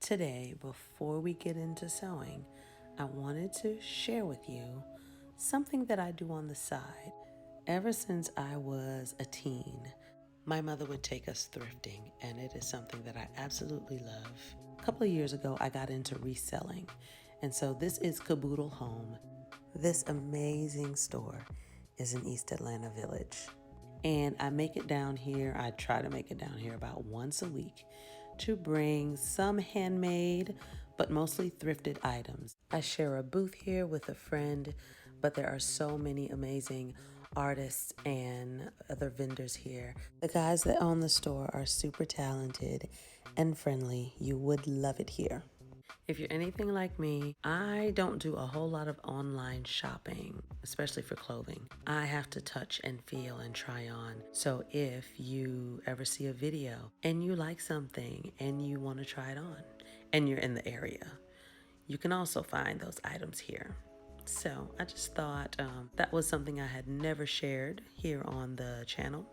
Today, before we get into sewing, I wanted to share with you something that I do on the side. Ever since I was a teen, my mother would take us thrifting, and it is something that I absolutely love. A couple of years ago, I got into reselling, and so this is Caboodle Home. This amazing store is in East Atlanta Village. And I make it down here, I try to make it down here about once a week to bring some handmade, but mostly thrifted items. I share a booth here with a friend, but there are so many amazing artists and other vendors here. The guys that own the store are super talented and friendly. You would love it here. If you're anything like me, I don't do a whole lot of online shopping, especially for clothing. I have to touch and feel and try on. So if you ever see a video and you like something and you want to try it on and you're in the area, you can also find those items here. So I just thought that was something I had never shared here on the channel.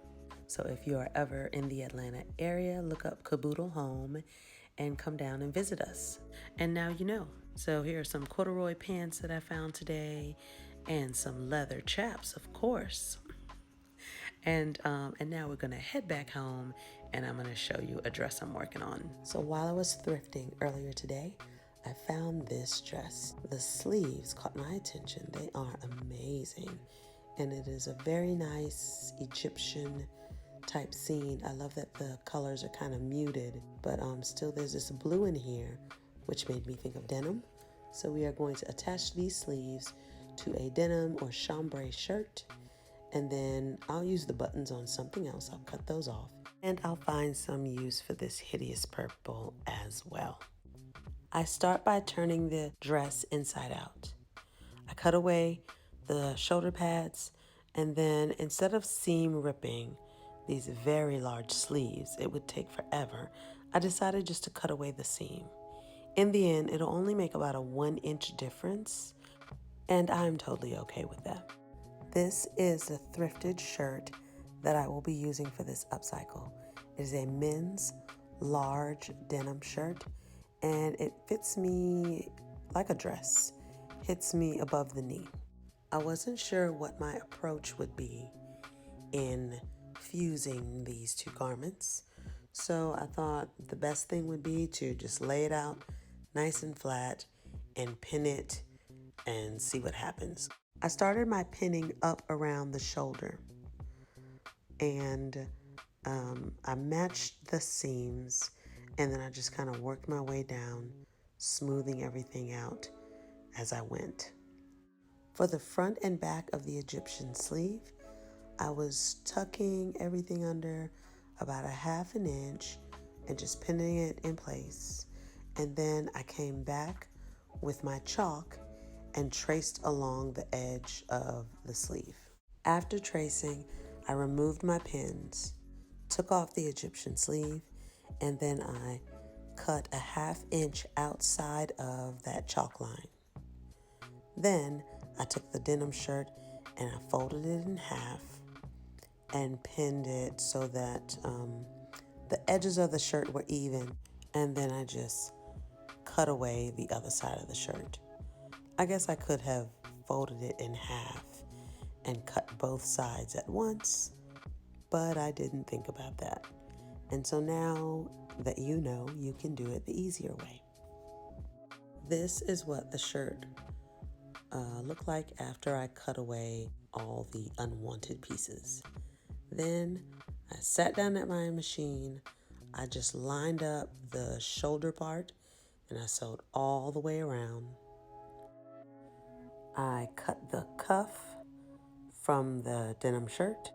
So if you are ever in the Atlanta area, look up Caboodle Home and come down and visit us. And now you know. So here are some corduroy pants that I found today and some leather chaps, of course. And now we're gonna head back home and I'm gonna show you a dress I'm working on. So while I was thrifting earlier today, I found this dress. The sleeves caught my attention. They are amazing. And it is a very nice Egyptian type scene. I love that the colors are kind of muted, but still there's this blue in here, which made me think of denim. So we are going to attach these sleeves to a denim or chambray shirt, and then I'll use the buttons on something else. I'll cut those off, and I'll find some use for this hideous purple as well. I start by turning the dress inside out. I cut away the shoulder pads, and then instead of seam ripping these very large sleeves, it would take forever, I decided just to cut away the seam. In the end, it'll only make about a 1-inch difference, and I'm totally okay with that. This is a thrifted shirt that I will be using for this upcycle. It is a men's large denim shirt, and it fits me like a dress. Hits me above the knee. I wasn't sure what my approach would be in fusing these two garments, so I thought the best thing would be to just lay it out nice and flat and pin it and see what happens. I started my pinning up around the shoulder, and I matched the seams, and then I just kind of worked my way down, smoothing everything out as I went. For the front and back of the Egyptian sleeve, I was tucking everything under about a 1/2 inch and just pinning it in place. And then I came back with my chalk and traced along the edge of the sleeve. After tracing, I removed my pins, took off the Egyptian sleeve, and then I cut a 1/2 inch outside of that chalk line. Then I took the denim shirt and I folded it in half and pinned it so that the edges of the shirt were even, and then I just cut away the other side of the shirt. I guess I could have folded it in half and cut both sides at once, but I didn't think about that. And so now that you know, you can do it the easier way. This is what the shirt looked like after I cut away all the unwanted pieces. Then I sat down at my machine. I just lined up the shoulder part and I sewed all the way around. I cut the cuff from the denim shirt,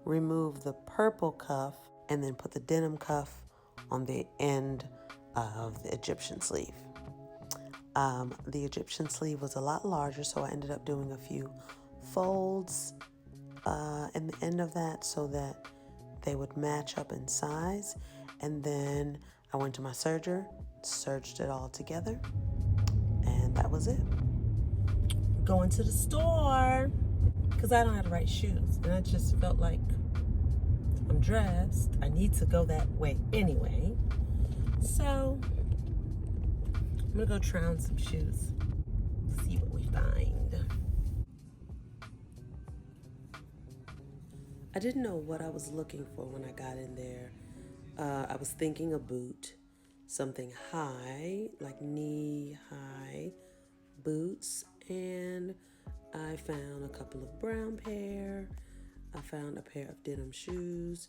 removed the purple cuff, and then put the denim cuff on the end of the Egyptian sleeve. The Egyptian sleeve was a lot larger, so I ended up doing a few folds in the end of that so that they would match up in size. And then I went to my serger, serged it all together, and that was it. Going to the store because I don't have the right shoes, and I just felt like I'm dressed. I need to go that way anyway. So I'm gonna go try on some shoes. See what we find. I didn't know what I was looking for when I got in there. I was thinking a boot, something high, like knee-high boots, and I found a couple of brown pair. I found a pair of denim shoes.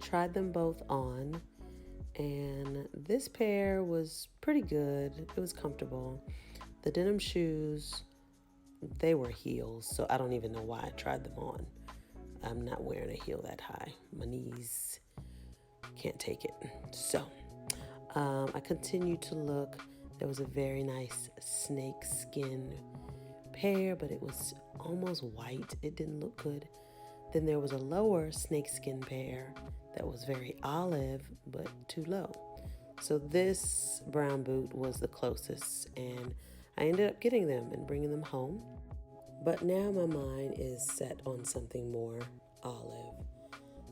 Tried them both on, and this pair was pretty good. It was comfortable. The denim shoes, they were heels, so I don't even know why I tried them on. I'm not wearing a heel that high. My knees can't take it. So I continued to look. There was a very nice snake skin pair, but it was almost white. It didn't look good. Then there was a lower snakeskin pair that was very olive, but too low. So this brown boot was the closest, and I ended up getting them and bringing them home. But now my mind is set on something more olive.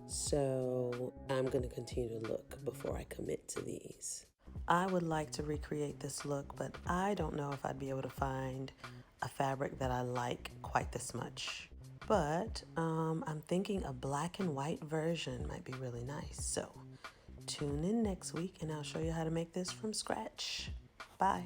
So I'm going to continue to look before I commit to these. I would like to recreate this look, but I don't know if I'd be able to find a fabric that I like quite this much. But I'm thinking a black and white version might be really nice. So tune in next week and I'll show you how to make this from scratch. Bye.